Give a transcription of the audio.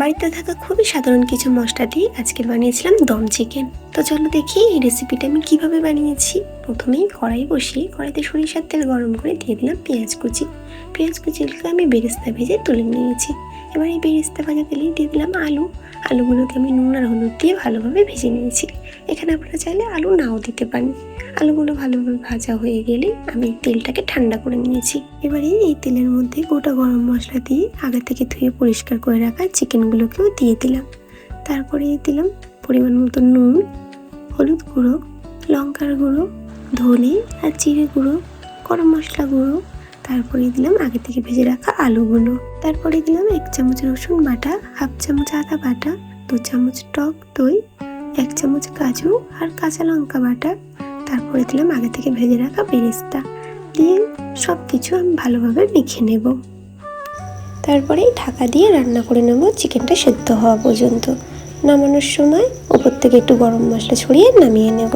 বাড়িতে থাকা খুবই সাধারণ কিছু মশলা দিয়ে আজকে বানিয়েছিলাম দম চিকেন। তো চলো দেখি এই রেসিপিটা আমি কিভাবে বানিয়েছি। প্রথমেই কড়াই বসিয়ে কড়াইতে সরিষার তেল গরম করে দিয়ে দিলাম পেঁয়াজ কুচি। পেঁয়াজ কুচিগুলোকে আমি বেরেস্তা ভেজে তুলে নিয়েছি। এবার এই বেরেস্তা ভাজা তেলেই দিয়ে দিলাম আলুগুলোকে আমি নুন আর হলুদ দিয়ে ভালোভাবে ভেজে নিয়েছি। এখানে আপনারা চাইলে আলু নাও দিতে পারেন। আলুগুলো ভালোভাবে ভাজা হয়ে গেলে আমি তেলটাকে ঠান্ডা করে নিয়েছি। এবারে এই তেলের মধ্যে গোটা গরম মশলা দিয়ে আগে থেকে ধুয়ে পরিষ্কার করে রাখা চিকেনগুলোকেও দিয়ে দিলাম। তারপরে দিলাম পরিমাণ মতো নুন, হলুদ গুঁড়ো, লঙ্কার গুঁড়ো, ধনে আর জিরে গুঁড়ো, গরম মশলা গুঁড়ো। তারপরে দিলাম আগে থেকে ভেজে রাখা আলুগুলো। তারপরে দিলাম 1 চামচ রসুন বাটা, 1/2 চামচ আদা বাটা, 2 চামচ টক দই, 1 চামচ কাজু আর কাঁচা লঙ্কা বাটা। তারপরে দিলাম আগে থেকে ভেজে রাখা বেরেস্তা দিয়ে সব কিছু আমি ভালোভাবে মেখে নেব। তারপরে ঢাকা দিয়ে রান্না করে নেব চিকেনটা সেদ্ধ হওয়া পর্যন্ত। নামানোর সময় উপর থেকে একটু গরম মশলা ছড়িয়ে নামিয়ে নেব।